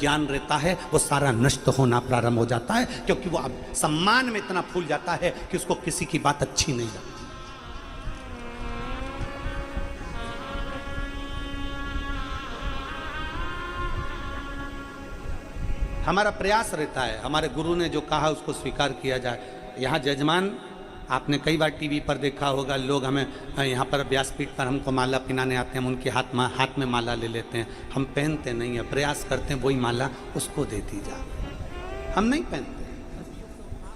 ज्ञान रहता है वो सारा नष्ट होना प्रारंभ हो जाता है, क्योंकि वो अब सम्मान में इतना फूल जाता है कि उसको किसी की बात अच्छी नहीं लगती। हमारा प्रयास रहता है, हमारे गुरु ने जो कहा उसको स्वीकार किया जाए। यहाँ जजमान, आपने कई बार टीवी पर देखा होगा, लोग हमें यहाँ पर व्यासपीठ पर हमको माला पिनाने आते हैं, हम उनके हाथ में माला ले लेते हैं, हम पहनते नहीं है, प्रयास करते हैं वही माला उसको दे दी जाए, हम नहीं पहनते।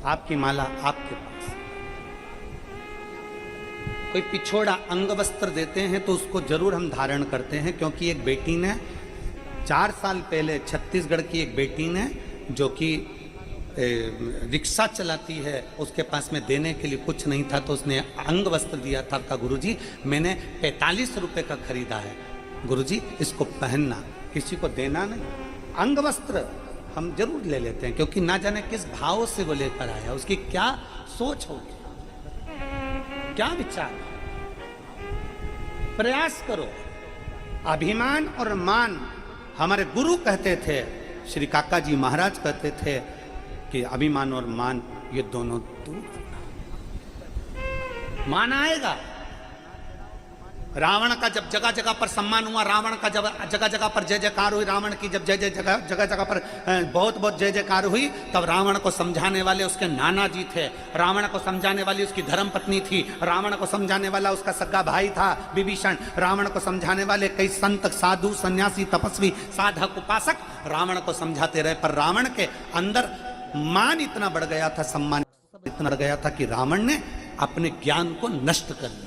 आपकी माला आपके पास। कोई पिछोड़ा अंग वस्त्र देते हैं तो उसको जरूर हम धारण करते हैं, क्योंकि एक बेटी ने 4 साल पहले छत्तीसगढ़ की एक बेटी ने, जो कि रिक्शा चलाती है, उसके पास में देने के लिए कुछ नहीं था तो उसने अंग वस्त्र दिया था। कहा गुरुजी मैंने 45 रुपए का खरीदा है, गुरुजी इसको पहनना, किसी को देना नहीं। अंग वस्त्र हम जरूर ले लेते हैं, क्योंकि ना जाने किस भाव से वो लेकर आया, उसकी क्या सोच होगी, क्या विचार। प्रयास करो। अभिमान और मान, हमारे गुरु कहते थे, श्री काका जी महाराज कहते थे कि अभिमान और मान ये दोनों दूर। मान आएगा। रावण का जब जगह जगह पर सम्मान हुआ, रावण का जब जगह जगह पर जय जयकार हुई, रावण की जब जगह जगह पर बहुत जय जयकार हुई, तब रावण को समझाने वाले उसके नाना जी थे, रावण को समझाने वाली उसकी धर्म पत्नी थी, रावण को समझाने वाला उसका सगा भाई था विभीषण, रावण को समझाने वाले कई संत साधु सन्यासी तपस्वी साधक उपासक रावण को समझाते रहे। पर रावण के अंदर मान इतना बढ़ गया था, सम्मान इतना बढ़ गया था कि रावण ने अपने ज्ञान को नष्ट कर लिया।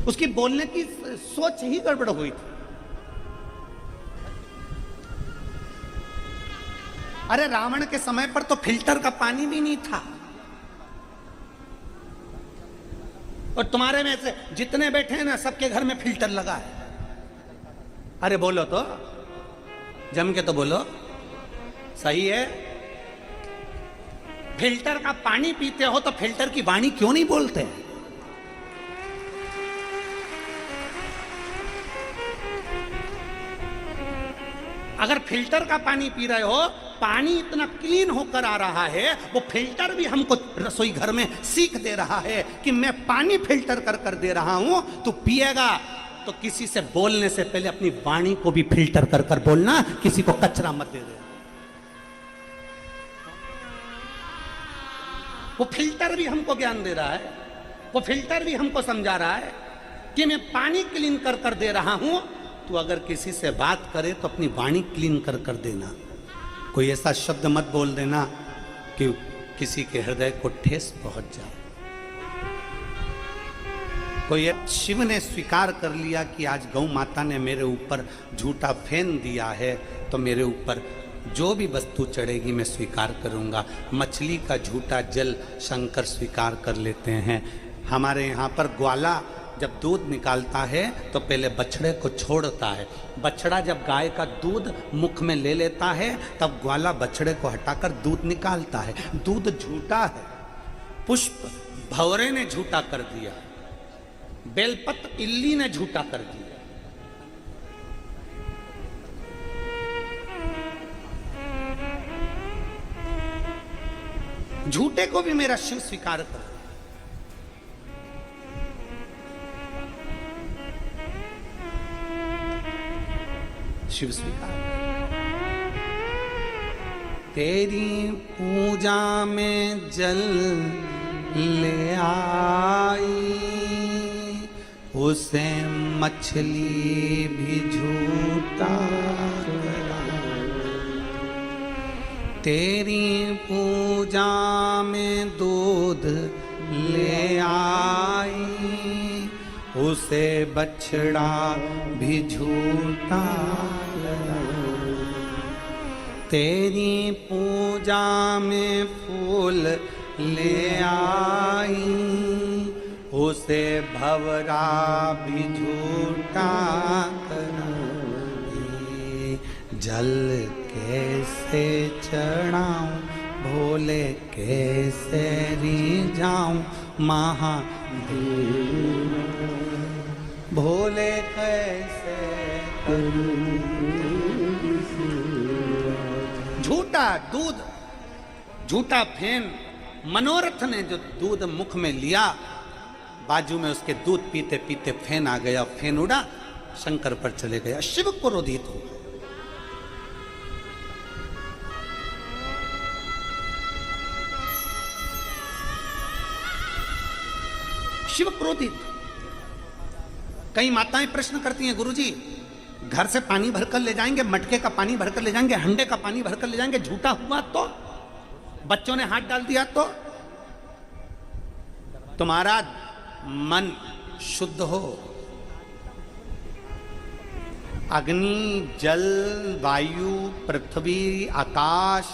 उसकी बोलने की सोच ही गड़बड़ हुई थी। अरे रावण के समय पर तो फिल्टर का पानी भी नहीं था, और तुम्हारे में से जितने बैठे हैं ना सबके घर में फिल्टर लगा है। अरे बोलो तो, जम के तो बोलो, सही है। फिल्टर का पानी पीते हो तो फिल्टर की वाणी क्यों नहीं बोलते? अगर फिल्टर का पानी पी रहे हो, पानी इतना क्लीन होकर आ रहा है, वो फिल्टर भी हमको रसोई घर में सीख दे रहा है कि मैं पानी फिल्टर कर कर दे रहा हूं, तू पिएगा तो किसी से बोलने से पहले अपनी वाणी को भी फिल्टर कर कर बोलना, किसी को कचरा मत दे दे। वो फिल्टर भी हमको ज्ञान दे रहा है, वो फिल्टर भी हमको समझा रहा है कि मैं पानी क्लीन कर कर दे रहा हूं, तो अगर किसी से बात करे तो अपनी वाणी क्लीन कर कर देना। कोई ऐसा शब्द मत बोल देना कि किसी के हृदय को ठेस पहुंच जाए। कोई शिव ने स्वीकार कर लिया कि आज गौ माता ने मेरे ऊपर झूठा फेन दिया है, तो मेरे ऊपर जो भी वस्तु चढ़ेगी मैं स्वीकार करूंगा। मछली का झूठा जल शंकर स्वीकार कर लेते हैं। हमारे यहाँ पर ग्वाला जब दूध निकालता है तो पहले बछड़े को छोड़ता है। बछड़ा जब गाय का दूध मुख में ले लेता है तब ग्वाला बछड़े को हटाकर दूध निकालता है। दूध झूठा है। पुष्प भंवरे ने झूठा कर दिया, बेलपत्र इल्ली ने झूठा कर दिया। झूठे को भी मेरा शिव स्वीकार कर। शिव स्वीकार। तेरी पूजा में जल ले आई, उसे मछली भी झूठा करा। तेरी पूजा में दूध ले आई, उसे बछड़ा भी झूठा करा। तेरी पूजा में फूल ले आई, उसे भंवरा भी झूठा करा। जल कैसे चढ़ाऊं, भोले कैसे रिझाऊं, महादेव भोले कैसे करूं। झूठा दूध, झूठा फेन, मनोरथ ने जो दूध मुख में लिया, बाजू में उसके दूध पीते पीते फेन आ गया, फेन उड़ा, शंकर पर चले गया, शिव क्रोधित हो। शिव क्रोधित। कई माताएं प्रश्न करती हैं, गुरुजी घर से पानी भरकर ले जाएंगे, मटके का पानी भरकर ले जाएंगे, हंडे का पानी भरकर ले जाएंगे, झूठा हुआ तो, बच्चों ने हाथ डाल दिया तो। तुम्हारा मन शुद्ध हो, अग्नि, जल, वायु, पृथ्वी, आकाश,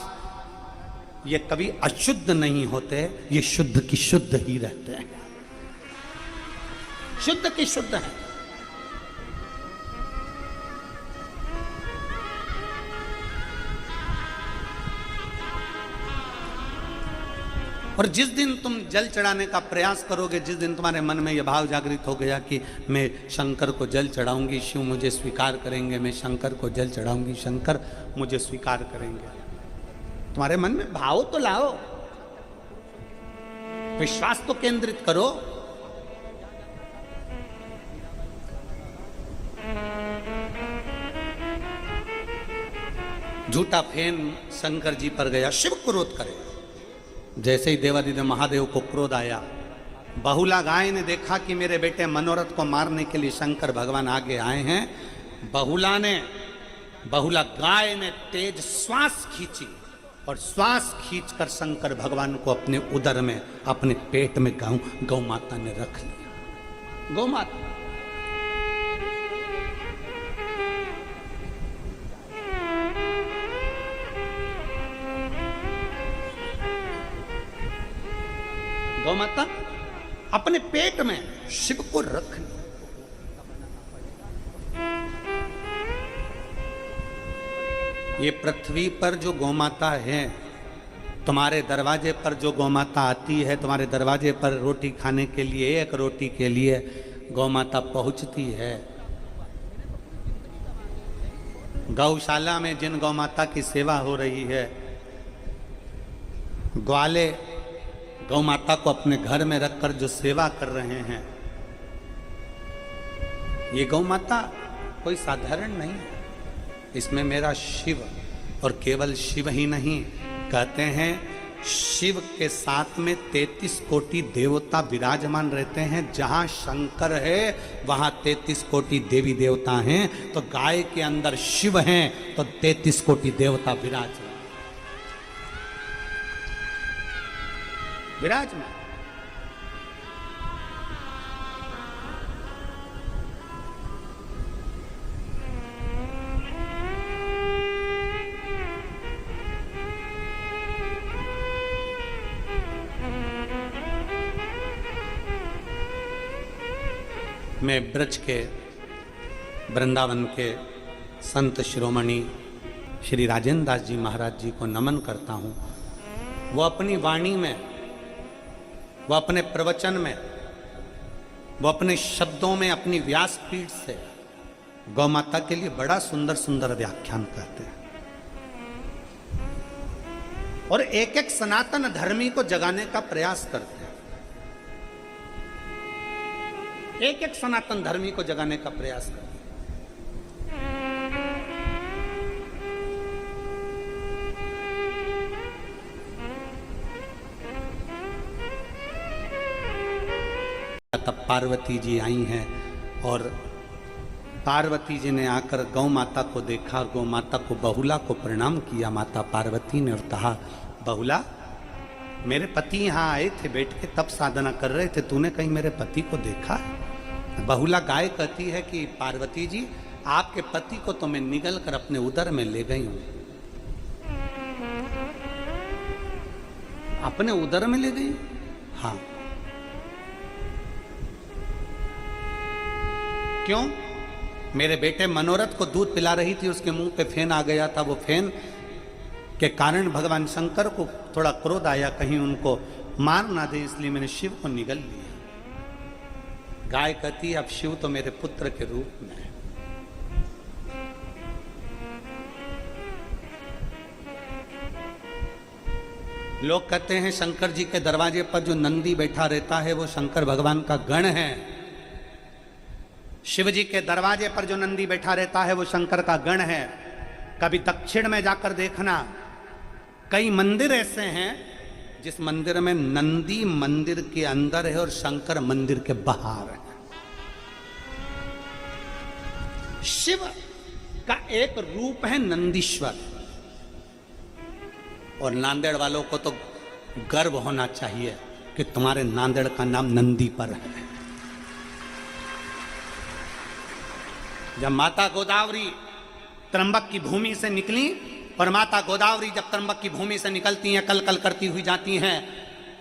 ये कभी अशुद्ध नहीं होते, ये शुद्ध की शुद्ध ही रहते हैं, शुद्ध की शुद्ध है। और जिस दिन तुम जल चढ़ाने का प्रयास करोगे, जिस दिन तुम्हारे मन में यह भाव जागृत हो गया कि मैं शंकर को जल चढ़ाऊंगी, शिव मुझे स्वीकार करेंगे, मैं शंकर को जल चढ़ाऊंगी, शंकर मुझे स्वीकार करेंगे, तुम्हारे मन में भाव तो लाओ, विश्वास तो केंद्रित करो। झूठा फेन शंकर जी पर गया, शिव क्रोध करे। जैसे ही देवादिदेव महादेव को क्रोध आया, बहुला गाय ने देखा कि मेरे बेटे मनोरथ को मारने के लिए शंकर भगवान आगे आए हैं। बहुला गाय ने तेज श्वास खींची और श्वास खींचकर शंकर भगवान को अपने उदर में, अपने पेट में गौ माता ने रख लिया। गौ माता गौ माता अपने पेट में शिव को रख लिया। ये पृथ्वी पर जो गौ माता है, तुम्हारे दरवाजे पर जो गौ माता आती है, तुम्हारे दरवाजे पर रोटी खाने के लिए, एक रोटी के लिए गौ माता पहुंचती है। गौशाला में जिन गौ माता की सेवा हो रही है, ग्वाले गौ माता को अपने घर में रखकर जो सेवा कर रहे हैं, ये गौ माता कोई साधारण नहीं है। इसमें मेरा शिव, और केवल शिव ही नहीं, कहते हैं शिव के साथ में 33 कोटि देवता विराजमान रहते हैं। जहां शंकर है वहां 33 कोटि देवी देवता हैं। तो गाय के अंदर शिव हैं तो 33 कोटि देवता विराजमान। मैं ब्रज के, वृंदावन के संत शिरोमणि श्री राजेंद्र दास जी महाराज जी को नमन करता हूँ। वो अपनी वाणी में, वो अपने प्रवचन में, वो अपने शब्दों में, अपनी व्यासपीठ से गौ माता के लिए बड़ा सुंदर सुंदर व्याख्यान करते हैं और एक एक सनातन धर्मी को जगाने का प्रयास करते हैं। एक एक सनातन धर्मी को जगाने का प्रयास करते हैं। तब पार्वती जी आई हैं और पार्वती जी ने आकर गौ माता को देखा, गौ माता को, बहुला को प्रणाम किया माता पार्वती ने और कहा, बहुला मेरे पति यहाँ आए थे, बैठ के तब साधना कर रहे थे, तूने कहीं मेरे पति को देखा? बहुला गाय कहती है कि पार्वती जी आपके पति को तो मैं निगल कर अपने उदर में ले गई हूं। अपने उदर में ले गई? हाँ। क्यों? मेरे बेटे मनोरथ को दूध पिला रही थी, उसके मुंह पे फेन आ गया था। वो फेन के कारण भगवान शंकर को थोड़ा क्रोध आया, कहीं उनको मार ना दे, इसलिए मैंने शिव को निगल लिया। गाय कहती है अब शिव तो मेरे पुत्र के रूप में है। लोग कहते हैं शंकर जी के दरवाजे पर जो नंदी बैठा रहता है वो शंकर भगवान का गण है। शिव जी के दरवाजे पर जो नंदी बैठा रहता है वो शंकर का गण है। कभी दक्षिण में जाकर देखना, कई मंदिर ऐसे हैं जिस मंदिर में नंदी मंदिर के अंदर है और शंकर मंदिर के बाहर है। शिव का एक रूप है नंदीश्वर, और नांदेड़ वालों को तो गर्व होना चाहिए कि तुम्हारे नांदेड़ का नाम नंदी पर है। जब माता गोदावरी त्र्यंबक की भूमि से निकली, और माता गोदावरी जब त्र्यंबक की भूमि से निकलती हैं, कल कल करती हुई जाती हैं,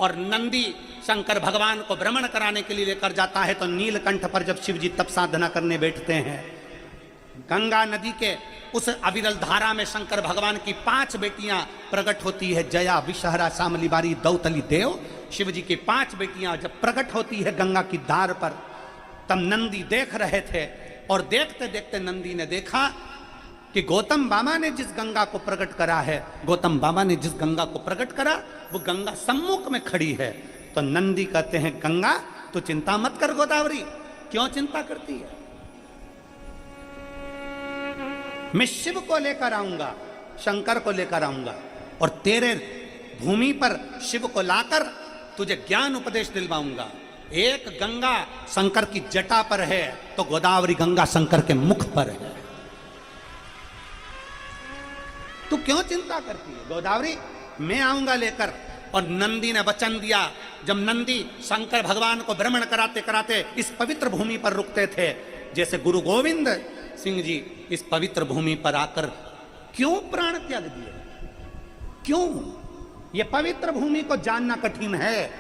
और नंदी शंकर भगवान को भ्रमण कराने के लिए लेकर जाता है, तो नीलकंठ पर जब शिव जी तप साधना करने बैठते हैं, गंगा नदी के उस अविरल धारा में शंकर भगवान की 5 बेटियां प्रकट होती है। जया, विषहरा, शामली बारी, दौतली देव। शिव जी की 5 बेटियां जब प्रकट होती है गंगा की धार पर, तब नंदी देख रहे थे, और देखते देखते नंदी ने देखा कि गौतम बाबा ने जिस गंगा को प्रकट करा है, गौतम बाबा ने जिस गंगा को प्रकट करा वो गंगा सम्मुख में खड़ी है। तो नंदी कहते हैं गंगा तू चिंता मत कर गोदावरी, क्यों चिंता करती है, मैं शिव को लेकर आऊंगा, शंकर को लेकर आऊंगा, और तेरे भूमि पर शिव को लाकर तुझे ज्ञान उपदेश दिलवाऊंगा। एक गंगा शंकर की जटा पर है, तो गोदावरी गंगा शंकर के मुख पर है। तू क्यों चिंता करती है गोदावरी, मैं आऊंगा लेकर। और नंदी ने वचन दिया। जब नंदी शंकर भगवान को भ्रमण कराते कराते इस पवित्र भूमि पर रुकते थे, जैसे गुरु गोविंद सिंह जी इस पवित्र भूमि पर आकर क्यों प्राण त्याग दिए, क्यों? यह पवित्र भूमि को जानना कठिन है,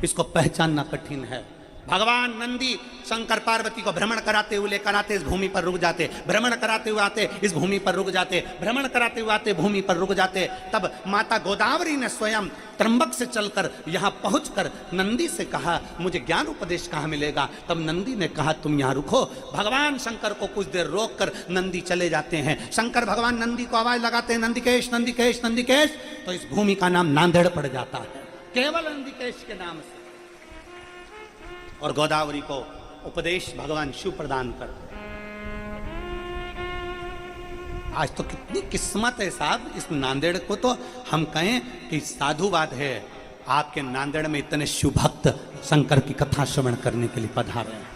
इसको पहचानना कठिन है। भगवान नंदी शंकर पार्वती को भ्रमण कराते हुए लेकर आते, इस भूमि पर रुक जाते, भ्रमण कराते हुए आते, इस भूमि पर रुक जाते, भ्रमण कराते हुए आते, भूमि पर रुक जाते। तब माता गोदावरी ने स्वयं त्र्यंबक से चलकर यहाँ पहुंचकर नंदी से कहा मुझे ज्ञान उपदेश कहाँ मिलेगा। तब नंदी ने कहा तुम यहाँ रुको। भगवान शंकर को कुछ देर रोक कर नंदी चले जाते हैं। शंकर भगवान नंदी को आवाज लगाते हैं नंदिकेश नंदिकेश नंदिकेश, तो इस भूमि का नाम नांदेड़ पड़ जाता है केवल नंदिकेश के नाम से। और गोदावरी को उपदेश भगवान शिव प्रदान करते। आज तो कितनी किस्मत है साहब, इस नांदेड़ को तो हम कहें कि साधुवाद है। आपके नांदेड़ में इतने शिव भक्त शंकर की कथा श्रवण करने के लिए पधारे हैं।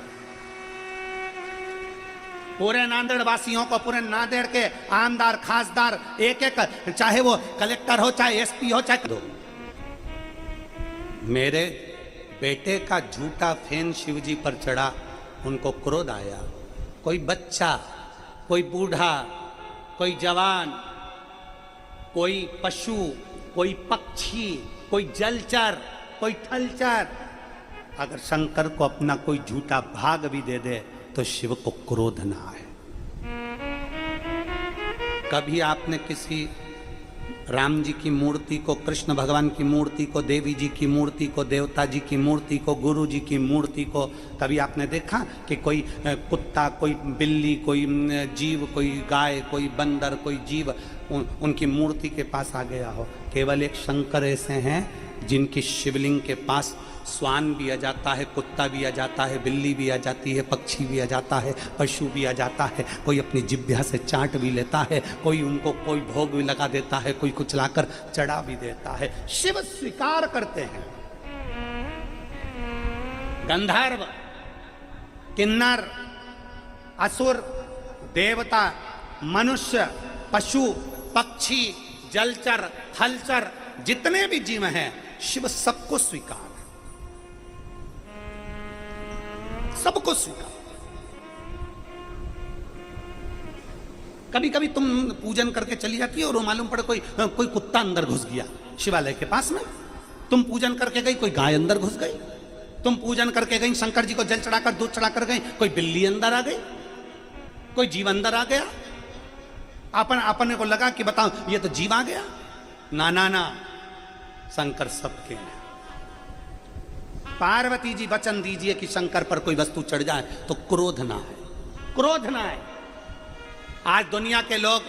पूरे नांदेड़ वासियों को, पूरे नांदेड़ के आमदार खासदार एक एक, चाहे वो कलेक्टर हो, चाहे एसपी हो, चाहे मेरे बेटे का झूठा फेन शिव जी पर चढ़ा, उनको क्रोध आया। कोई बच्चा, कोई बूढ़ा, कोई जवान, कोई पशु, कोई पक्षी, कोई जलचर, कोई थलचर, अगर शंकर को अपना कोई झूठा भाग भी दे दे तो शिव को क्रोध ना आए। कभी आपने किसी राम जी की मूर्ति को, कृष्ण भगवान की मूर्ति को, देवी जी की मूर्ति को, देवता जी की मूर्ति को, गुरु जी की मूर्ति को कभी आपने देखा कि कोई कुत्ता, कोई बिल्ली, कोई जीव, कोई गाय, कोई बंदर, कोई जीव उनकी मूर्ति के पास आ गया हो? केवल एक शंकर ऐसे हैं जिनकी शिवलिंग के पास स्वान भी आ जाता है, कुत्ता भी आ जाता है, बिल्ली भी आ जाती है, पक्षी भी आ जाता है, पशु भी आ जाता है, कोई अपनी जिह्वा से चाट भी लेता है, कोई उनको कोई भोग भी लगा देता है, कोई कुछ लाकर चढ़ा भी देता है। शिव स्वीकार करते हैं। गंधर्व, किन्नर, असुर, देवता, मनुष्य, पशु, पक्षी, जलचर, थलचर, जितने भी जीव हैं शिव सबको स्वीकार, सबको स्वीकार। कभी कभी तुम पूजन करके चली जाती है और मालूम पड़े कोई कुत्ता अंदर घुस गया शिवालय के पास में, तुम पूजन करके गई, कोई गाय अंदर घुस गई, तुम पूजन करके गई, शंकर जी को जल चढ़ाकर दूध चढ़ाकर गई, कोई बिल्ली अंदर आ गई, कोई जीव अंदर आ गया। अपने को लगा कि बताओ ये तो जीव आ गया। ना ना ना, शंकर सबके हैं। पार्वती जी वचन दीजिए कि शंकर पर कोई वस्तु चढ़ जाए तो क्रोध ना है, क्रोध ना है। आज दुनिया के लोग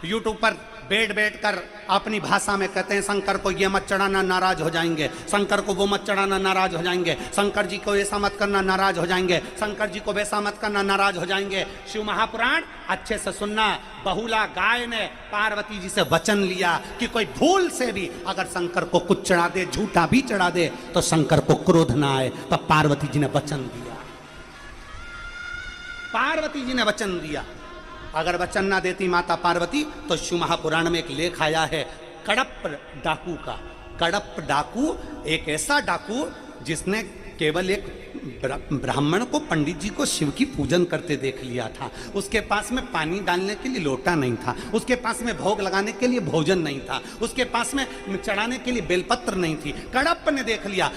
यूट्यूब पर बैठ कर अपनी भाषा में कहते हैं शंकर को ये मत चढ़ाना नाराज हो जाएंगे, शंकर को वो मत चढ़ाना नाराज हो जाएंगे, शंकर जी को ऐसा मत करना नाराज हो जाएंगे, शंकर जी को वैसा मत करना नाराज हो जाएंगे। शिव महापुराण अच्छे से सुनना। बहुला गाय ने पार्वती जी से वचन लिया कि कोई भूल से भी अगर शंकर को कुछ चढ़ा दे, झूठा भी चढ़ा दे, तो शंकर को क्रोध ना आए। तब पार्वती जी ने वचन दिया, पार्वती जी ने वचन दिया। अगर वचन ना देती माता पार्वती तो शिव महापुराण में एक लेख आया है कड़प डाकू का। कड़प डाकू एक ऐसा डाकू जिसने केवल एक ब्राह्मण को, पंडित जी को शिव की पूजन करते देख लिया था। उसके पास में पानी डालने के लिए लोटा नहीं था, उसके पास में भोग लगाने के लिए भोजन नहीं था, उसके पास में चढ़ाने के लिए बेलपत्र नहीं थी। कड़प ने देख लिया,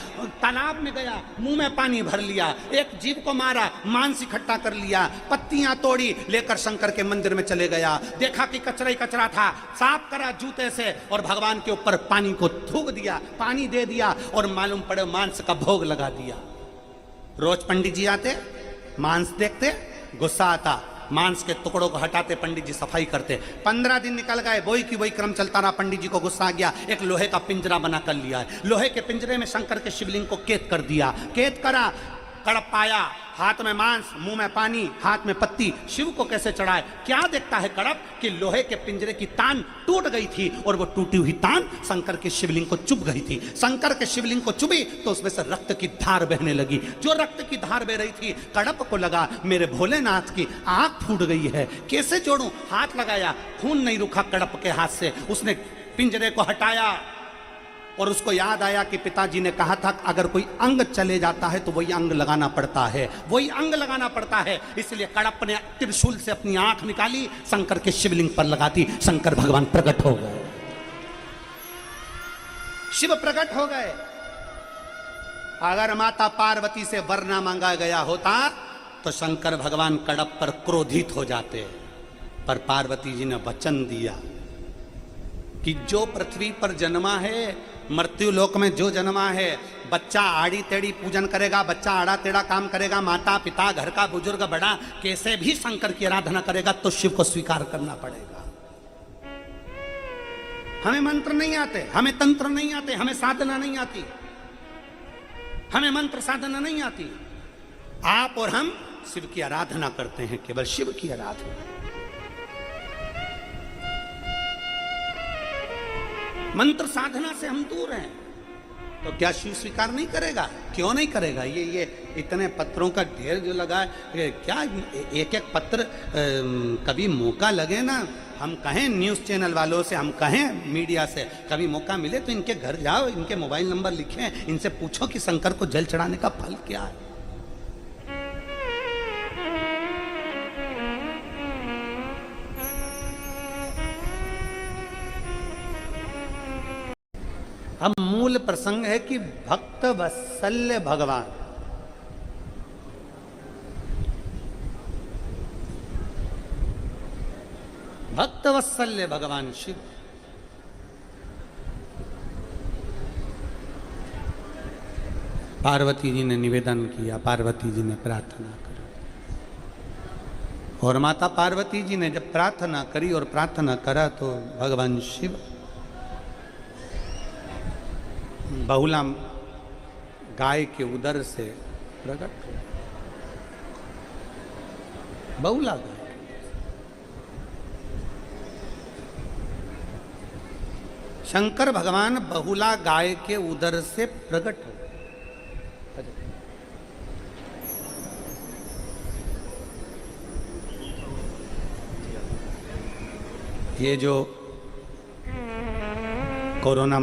तालाब में गया, मुंह में पानी भर लिया, एक जीव को मारा, मांस इकट्ठा कर लिया, पत्तियां तोड़ी, लेकर शंकर के मंदिर में चले गया। देखा कि कचरा ही कचरा था, साफ करा जूते से और भगवान के ऊपर पानी को थूक दिया, पानी दे दिया और मालूम पड़े मांस का भोग लगा दिया। रोज पंडित जी आते, मांस देखते, गुस्सा आता, मांस के टुकड़ों को हटाते, पंडित जी सफाई करते। 15 दिन निकल गए, वही की वही क्रम चलता रहा। पंडित जी को गुस्सा आ गया, एक लोहे का पिंजरा बना कर लिया है। लोहे के पिंजरे में शंकर के शिवलिंग को कैद कर दिया। कैद करा, कड़प पाया, हाथ में मांस, मुंह में पानी, हाथ में पत्ती। शिव को कैसे चढ़ाए? क्या देखता है कड़प कि लोहे के पिंजरे की तान टूट गई थी और वो टूटी हुई तान शंकर के शिवलिंग को चुभ गई थी। शंकर के शिवलिंग को चुभी तो उसमें से रक्त की धार बहने लगी। जो रक्त की धार बह रही थी, कड़प को लगा मेरे भोलेनाथ की आंख फूट गई है, कैसे जोड़ूं? हाथ लगाया, खून नहीं रुका कड़प के हाथ से। उसने पिंजरे को हटाया और उसको याद आया कि पिताजी ने कहा था अगर कोई अंग चले जाता है तो वही अंग लगाना पड़ता है, वही अंग लगाना पड़ता है। इसलिए कड़प ने त्रिशूल से अपनी आंख निकाली, शंकर के शिवलिंग पर लगा दी। शंकर भगवान प्रकट हो गए, शिव प्रकट हो गए। अगर माता पार्वती से वर ना मांगा गया होता तो शंकर भगवान कड़प पर क्रोधित हो जाते, पर पार्वती जी ने वचन दिया कि जो पृथ्वी पर जन्मा है, मृत्यु लोक में जो जन्मा है, बच्चा आड़ी टेढ़ी पूजन करेगा, बच्चा आड़ा टेढ़ा काम करेगा, माता पिता घर का बुजुर्ग बड़ा कैसे भी शंकर की आराधना करेगा तो शिव को स्वीकार करना पड़ेगा। हमें मंत्र नहीं आते, हमें तंत्र नहीं आते, हमें साधना नहीं आती, हमें मंत्र साधना नहीं आती। आप और हम शिव की आराधना करते हैं, केवल शिव की आराधना। मंत्र साधना से हम दूर हैं, तो क्या शिव स्वीकार नहीं करेगा? क्यों नहीं करेगा? ये इतने पत्रों का ढेर जो लगा है, क्या एक एक पत्र कभी मौका लगे ना, हम कहें न्यूज़ चैनल वालों से, हम कहें मीडिया से, कभी मौका मिले तो इनके घर जाओ, इनके मोबाइल नंबर लिखें, इनसे पूछो कि शंकर को जल चढ़ाने का फल क्या है। अब मूल प्रसंग है कि भक्त वत्सल्य भगवान, भक्त वत्सल्य भगवान शिव पार्वती जी ने निवेदन किया, पार्वती जी ने प्रार्थना करी, और माता पार्वती जी ने जब प्रार्थना करी और प्रार्थना करा तो भगवान शिव बहुला गाय के उदर से प्रकट हुए। बहुला गाय, शंकर भगवान बहुला गाय के उदर से प्रकट हुए। ये जो कोरोना